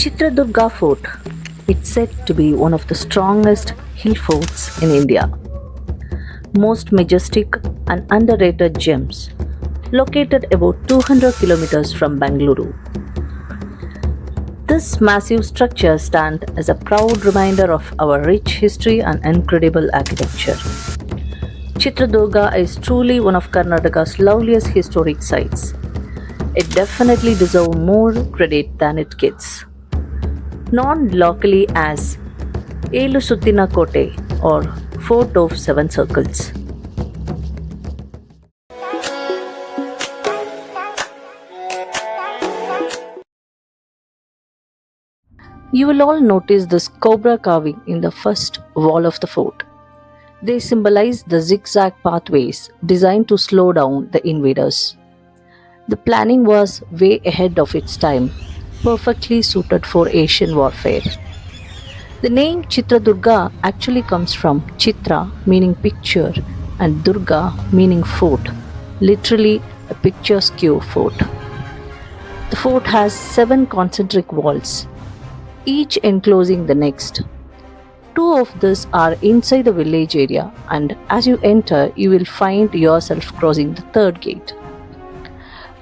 Chitradurga Fort. It's said to be one of the strongest hill forts in India. Most majestic and underrated gems. Located about 200 kilometers from Bangalore. This massive structure stands as a proud reminder of our rich history and incredible architecture. Chitradurga is truly one of Karnataka's loveliest historic sites. It definitely deserves more credit than it gets. Known locally as Elu Suttina Kote or Fort of Seven Circles. You will all notice this cobra carving in the first wall of the fort. They symbolize the zigzag pathways designed to slow down the invaders. The planning was way ahead of its time, perfectly suited for Asian warfare. The name Chitradurga actually comes from Chitra, meaning picture, and Durga, meaning fort, literally a picturesque fort. The fort has 7 concentric walls, each enclosing the next. 2 of these are inside the village area, and as you enter, you will find yourself crossing the third gate.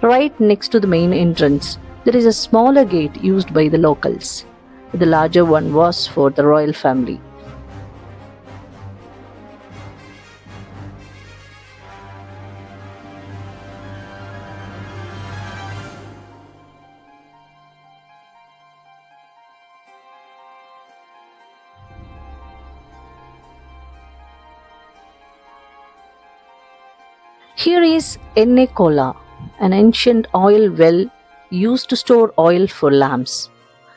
Right next to the main entrance, there is a smaller gate used by the locals. The larger one was for the royal family. Here is Enne Kola, an ancient oil well used to store oil for lamps,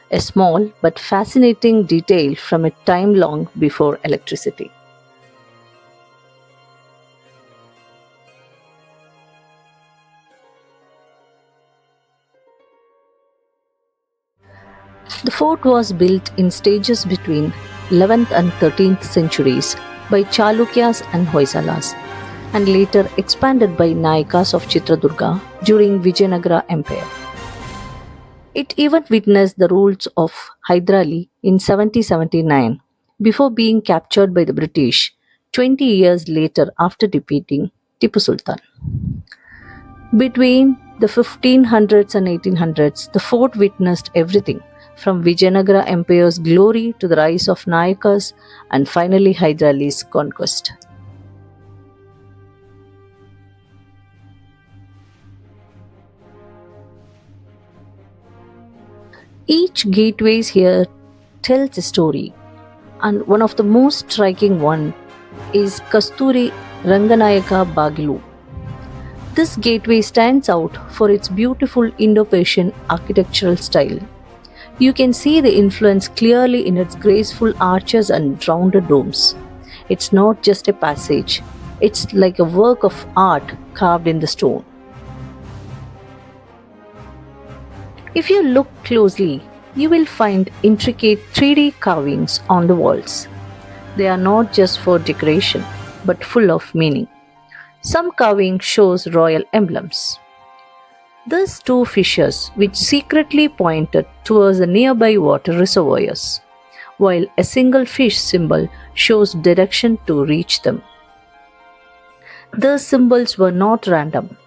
a small but fascinating detail from a time long before electricity. The fort was built in stages between 11th and 13th centuries by Chalukyas and Hoysalas, and later expanded by Nayakas of Chitradurga during Vijayanagara Empire. It even witnessed the rules of Hyder Ali in 1779 before being captured by the British 20 years later after defeating Tipu Sultan. Between the 1500s and 1800s, the fort witnessed everything from Vijayanagara Empire's glory to the rise of Nayakas and finally Hyder Ali's conquest. Each gateway here tells a story, and one of the most striking one is Kasturi Ranganayaka Bagilu. This gateway stands out for its beautiful Indo-Persian architectural style. You can see the influence clearly in its graceful arches and rounded domes. It's not just a passage, it's like a work of art carved in the stone. If you look closely, you will find intricate 3D carvings on the walls. They are not just for decoration, but full of meaning. Some carving shows royal emblems. These 2 fishes which secretly pointed towards the nearby water reservoirs, while a single fish symbol shows direction to reach them. These symbols were not random.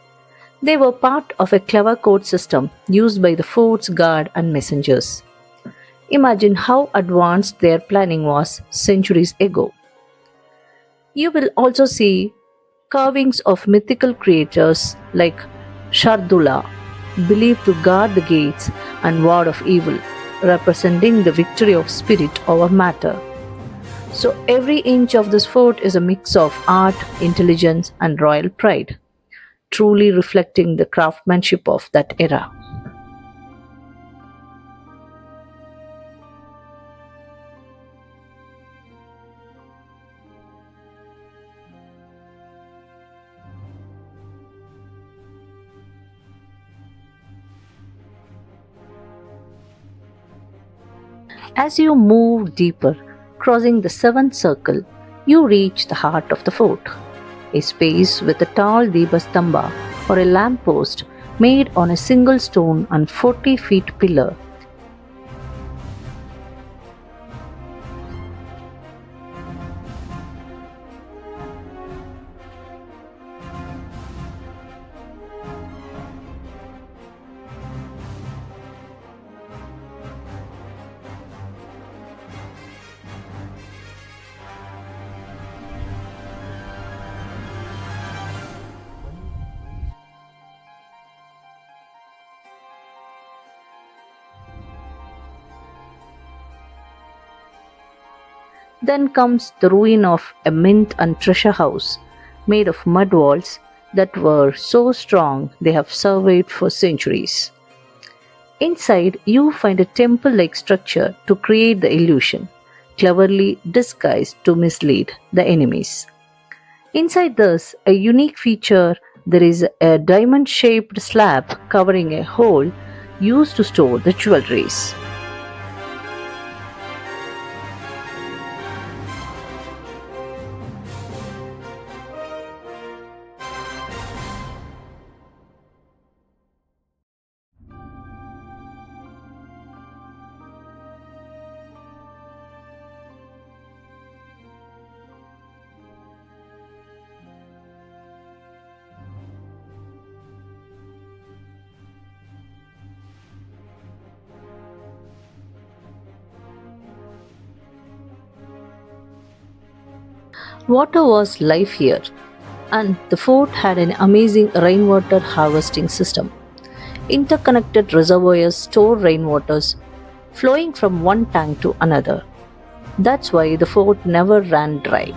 They were part of a clever code system used by the fort's guard and messengers. Imagine how advanced their planning was centuries ago. You will also see carvings of mythical creatures like Shardula, believed to guard the gates and ward off evil, representing the victory of spirit over matter. So every inch of this fort is a mix of art, intelligence, and royal pride, truly reflecting the craftsmanship of that era. As you move deeper, crossing the 7th circle, you reach the heart of the fort, a space with a tall Dibastamba or a lamppost made on a single stone and 40 feet pillar. Then comes the ruin of a mint and treasure house made of mud walls that were so strong they have survived for centuries. Inside, you find a temple like structure to create the illusion, cleverly disguised to mislead the enemies. Inside this, a unique feature, there is a diamond shaped slab covering a hole used to store the jewelries. Water was life here, and the fort had an amazing rainwater harvesting system. Interconnected reservoirs store rainwaters flowing from one tank to another. That's why the fort never ran dry.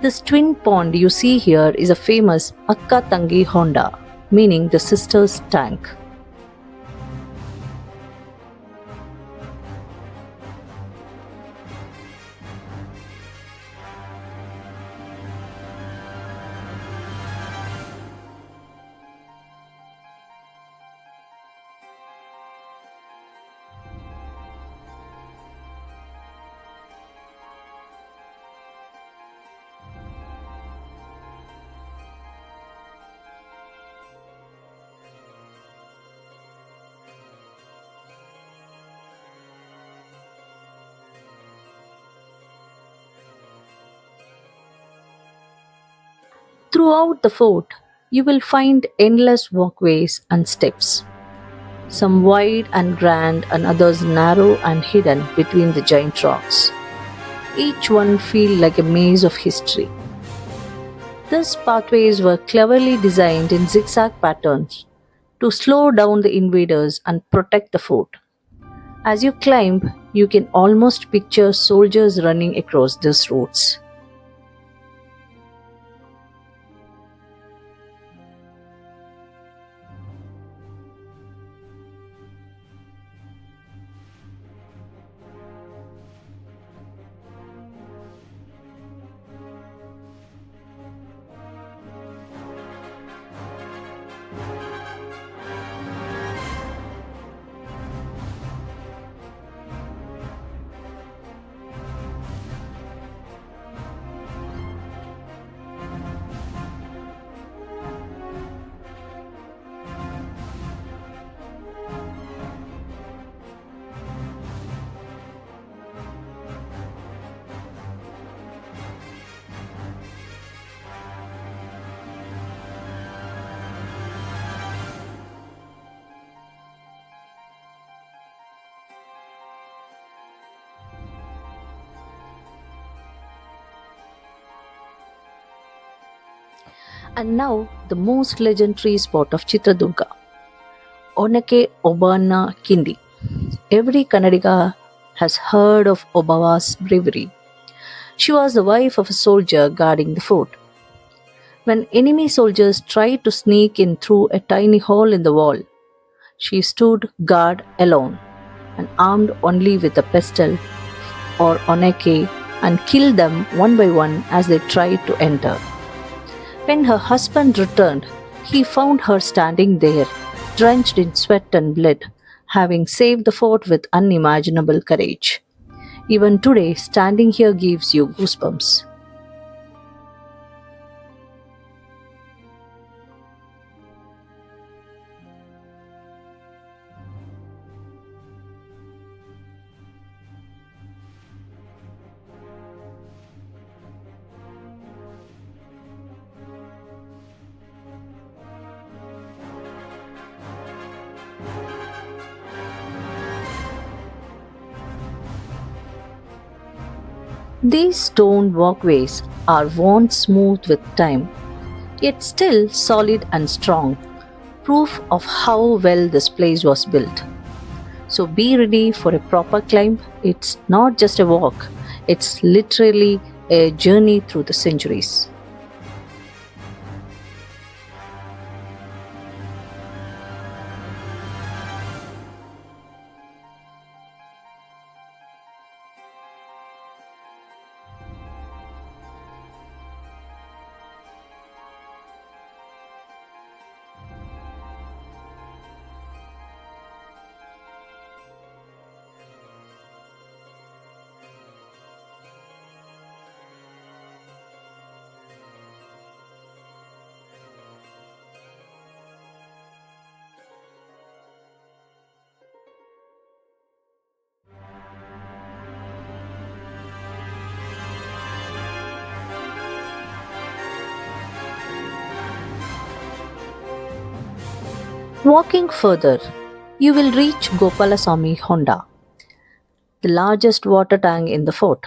This twin pond you see here is a famous Akka Tangi Honda, meaning the sister's tank. Throughout the fort, you will find endless walkways and steps, some wide and grand, and others narrow and hidden between the giant rocks. Each one feel like a maze of history. These pathways were cleverly designed in zigzag patterns to slow down the invaders and protect the fort. As you climb, you can almost picture soldiers running across these routes. And now, the most legendary spot of Chitradurga, Onake Obana Kindi. Every Kannadiga has heard of Obava's bravery. She was the wife of a soldier guarding the fort. When enemy soldiers tried to sneak in through a tiny hole in the wall, she stood guard alone and armed only with a pistol or onake and killed them one by one as they tried to enter. When her husband returned, he found her standing there, drenched in sweat and blood, having saved the fort with unimaginable courage. Even today, standing here gives you goosebumps. These stone walkways are worn smooth with time, yet still solid and strong, proof of how well this place was built. So be ready for a proper climb. It's not just a walk, It's literally a journey through the centuries. Walking further, you will reach Gopalasamy Honda, the largest water tank in the fort.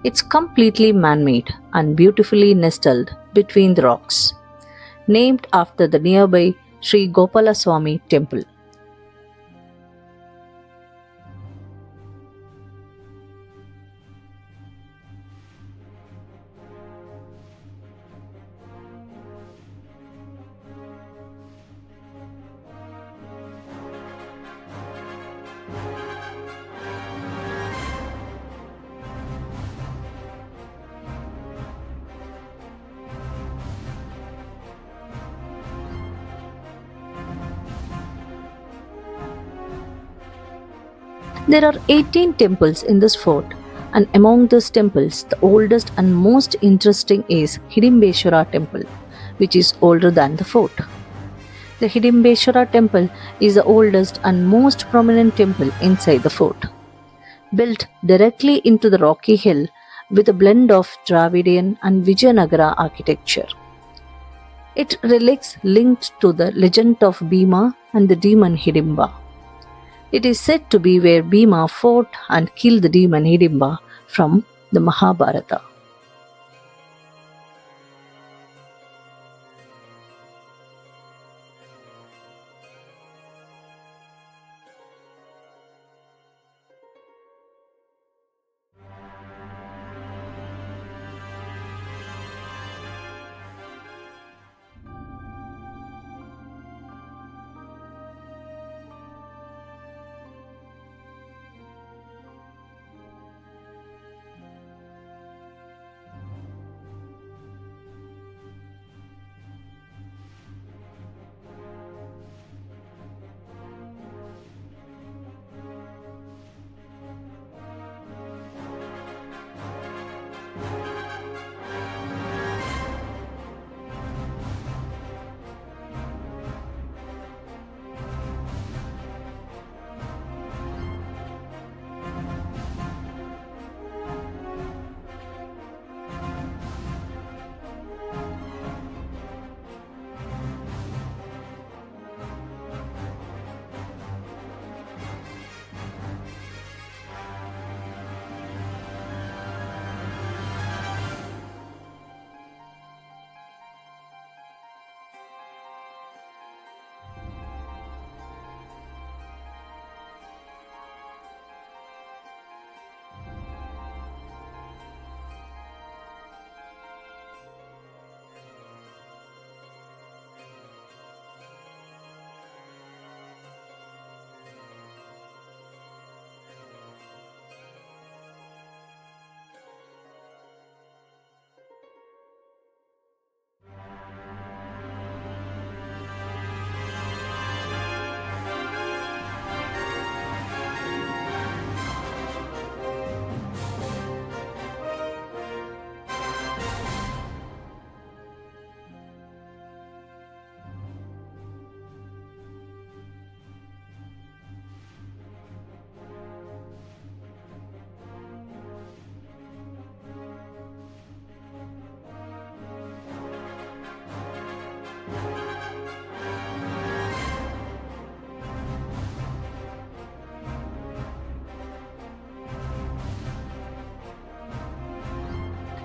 It's completely man made and beautifully nestled between the rocks, named after the nearby Sri Gopalaswamy temple. There are 18 temples in this fort, and among these temples, the oldest and most interesting is Hidimbeshwara temple, which is older than the fort. The Hidimbeshwara temple is the oldest and most prominent temple inside the fort, built directly into the rocky hill with a blend of Dravidian and Vijayanagara architecture. It relics linked to the legend of Bhima and the demon Hidimba. It is said to be where Bhima fought and killed the demon Hidimba from the Mahabharata.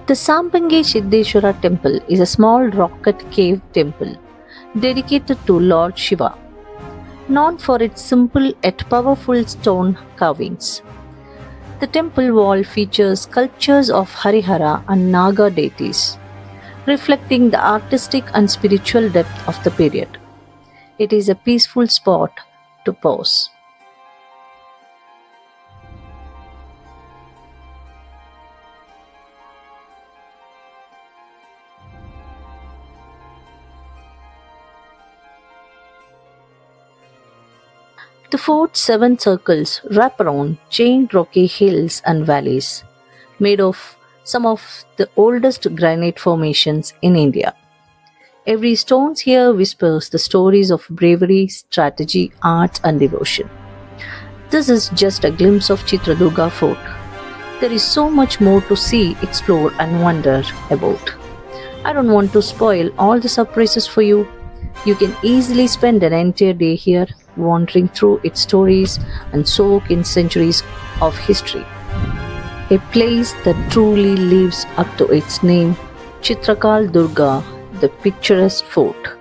The Sambangi Siddheshwara temple is a small rock-cut cave temple dedicated to Lord Shiva, known for its simple yet powerful stone carvings. The temple wall features sculptures of Harihara and Naga deities, reflecting the artistic and spiritual depth of the period. It is a peaceful spot to pause. The fort's seven circles wrap around chained rocky hills and valleys, made of some of the oldest granite formations in India. Every stone here whispers the stories of bravery, strategy, art, and devotion. This is just a glimpse of Chitradurga Fort. There is so much more to see, explore, and wonder about. I don't want to spoil all the surprises for you. You can easily spend an entire day here, wandering through its stories and soak in centuries of history. A place that truly lives up to its name, Chitrakal Durga, the picturesque fort.